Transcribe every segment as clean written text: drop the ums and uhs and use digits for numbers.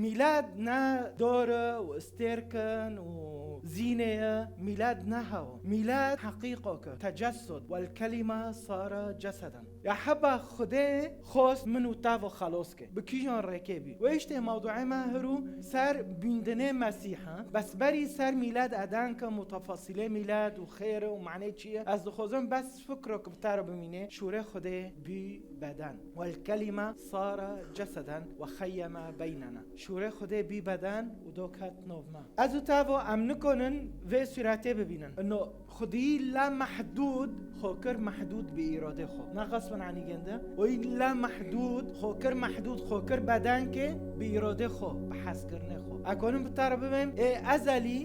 ميلاد نا دورة واستيركن وزينة، ميلاد نهو ميلاد حقيقك تجسد، والكلمة صار جسدا. يا حبا خده خوست منو تاو خلاصك بكيجان ركبي ويشته موضوع ما هرو سر بيندنه مسيحا بس بري سر ميلاد ادانك متفاصله ميلاد وخير ومعنى چیه از دخوزم بس فكرك بتر بمينه شوره خده بي بدن والكلمة صار جسدا وخيم بيننا. شوره خده بي بدن ودوكت نوما ازو تاو ام نکنن و صورته ببینن انه خدي لا محدود خوكر محدود بإراده خو نغصبا عني جنده وي لا محدود خوكر محدود خوكر بدن که بإراده خو بحث کرنه خو اکنون بتر ببین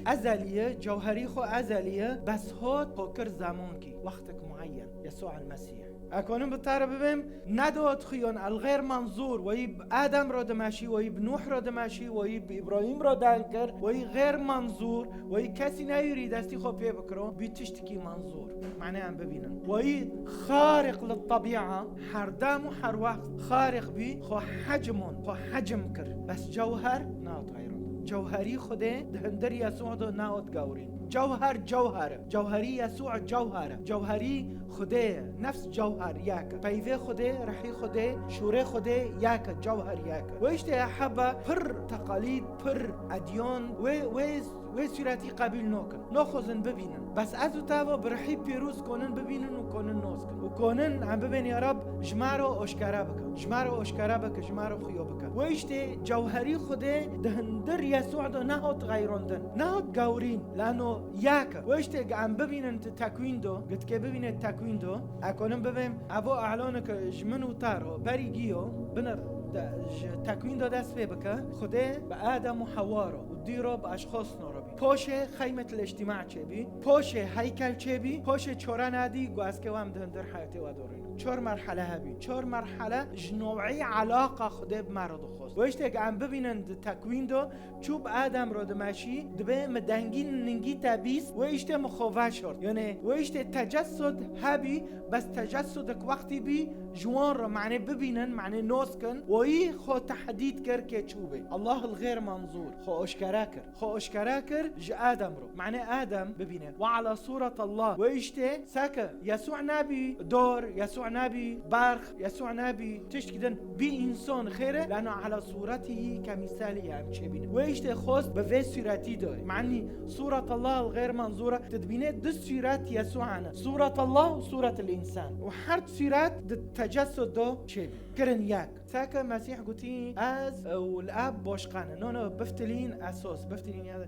ازلیه جوهری خو ازلیه بس هات خوكر زمان کی وقتك معين يسوع المسيح. اکنون بتر ببین نداد خیان الغیر منظور وی آدم را دمشی وی بنوح را دمشی وی ابراهیم را دنکر وی غیر منظور وی کسی نیوری دستی خو پی بکرو بیتشتکی منظور معنی هم ببینن وی خارق للطبیعه هر دم و هر وقت خارق بی خو حجم کر بس جوهر نات غیرون جوهری خوده دهندر یسوع دو نات گورین جوهری يسوع جوهری خوده نفس جوهر ياك بيفي خوده رحي خوده شوره خوده ياك جوهر ياك ويشته حبه پر تقاليد پر اديان و صورتی قبیل نخوزن ببینن بس ازو تاوا برحی پیروز کنن ببینن و کنن نوز کن و کنن هم ببین یا رب جمارو اشکره بکن جمارو خیو بکن و اشته جوهری خوده دهندر یسوع دو نهات غیراندن نهات گورین لانو یاکه و اشته هم ببینن تکوین دو گت که ببینن تکوین دو اکنن ببین ابو اعلانه که جمنو تارو بری گیو بنر تکوین دو دست بکه خوده به آدم و حوا رو دیرو به اشخاص ناربی پاش خیمت الاجتماع چه بی پاش هیکل چه بی پاش چورا ندی گو از که هم دهندر حیاتی و دارین چور مرحله هبی چور مرحله جنوعی علاقه خوده بمرد خوست و اشتاق هم ببینن تکوین دو چوب آدم رو دمشی دبه مدنگین ننگی تبیس و اشتاق مخوفه شد یعنی و اشتاق تجسد هبی بس تجسدک وقتی بی جوان رو معنی ببینن معنی نوز کن و ای خو تحدید کر که چوبه الله الغیر منظور خو اشکره کر آدم رو معنی آدم ببینه وعلى صورة الله و اشته ساکه یسوع نبی دور یسوع نبی برخ یسوع نبی تشت کدن بی انسان خیره لانه على صورته كمثاله هم چه بینه و اشته خواست به وی صورتی داره معنی صورة الله الغیر منظوره تدبینه دو صورت یسوعنا صورة الله و صورة الانسان و هر صورت تجسد دو چه کرن یک ساکه مسیح گوتی از والاب باشقانه نو بفتلين اساس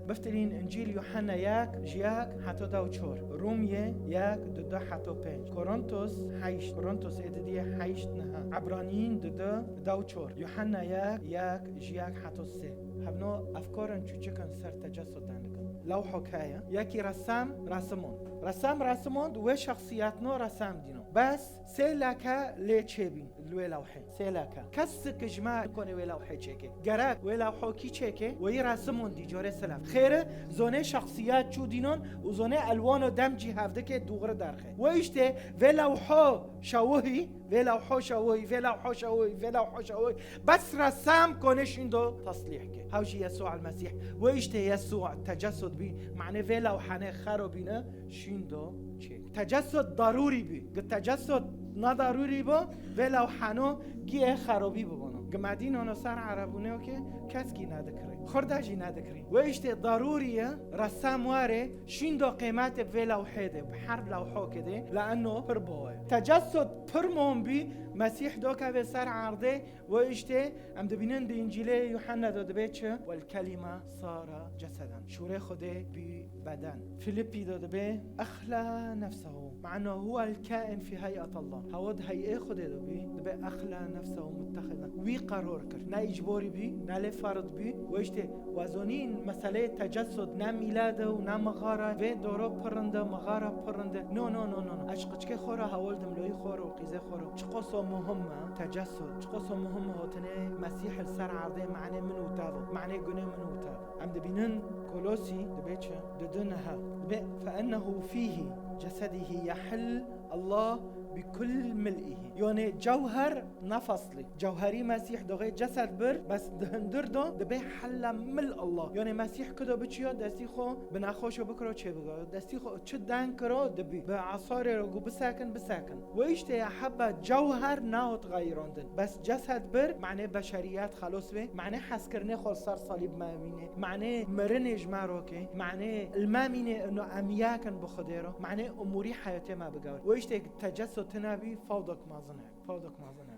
بفتلين انجيل يوحنا ياك جياك حتى داو چور روميه ياك دو حتى پنج كورنثوس ادديه حيشت نها عبرانيين دو چور يوحنا ياك جياك حتى سه هبنو افكارن چوچكن سر تجسد دندكن لو حكايه ياكي رسمون و شخصياتنا رسم دينو بس سيلاكا ليچبين لوحه سيلاكا كس كجما كونه لوحه چكه گرك لوحه کی چكه و رسمون دی جوره سلف خيره زونه شخصيات چو دينون و زونه الوان و دمجي هفته که دوغره درخه و اشته لوحه شوهي بس رسم کنش این دو تصلیح که هاوجي يسوع المسيح و اشته يسوع تجسد بي معنی لوحه خرابینه شین دو چه تجسد ضروری بی تجسد نداروری با ولو حنو گیه خرابی ببانو گمدین آنو سر عربونه که کس کی ندکره خردجی ندکری و اشته ضروریه رسم واره شین دو قیمت ولو حده بحرب لوحا کده لانه پر باه تجسد پر مهم بی مسیح دو که به سر عرضه و اشته ام دبینن دی انجیل یوحنا دو دبیچه والکلمه صار جسدا شوره خوده بی بدن فيليبي دبي اخلى نفسه مع انه هو الكائن في هيئه الله هود هيئه خوده دبي اخلى نفسه متخذا وي قرار كر نا اجباري بي نا لفرض بي واشته وزونين مساله تجسد نا میلاده و نا مغاره و دورو پرنده مغاره پرنده نو اشقچکه خوره هولدم لوی خوره و قیزه خوره چقصو مهمه تجسد چقصو مهمه هاتنه مسيح السر عرضه معنی منو تاو معنی گونه منو تاو ام دبینن كولوسي دبيتش ددنها فانه فيه جسده يحل الله بكل ملئه. يعني جوهر نفصلي جوهري مسيح دغه جسد بر بس دهندر دبه حل مل الله. يعني مسيح كده بچیا دستی خو بنخوشو بکرو چه بگو دستی خو چه دن کرو دبی به عصار رو بسکن و ایشته يا حبه جوهر ناوت غیراندن بس جسد بر معنی بشریت خلاص به معنی حس کرنه خال سر صلیب مامینه معنی مرنج ماروکه معنی المامینه انه امیاکن بخدیرو معنی اموری حیاتی ما بگور و ایشته تجسد تنبی فوضک مازنه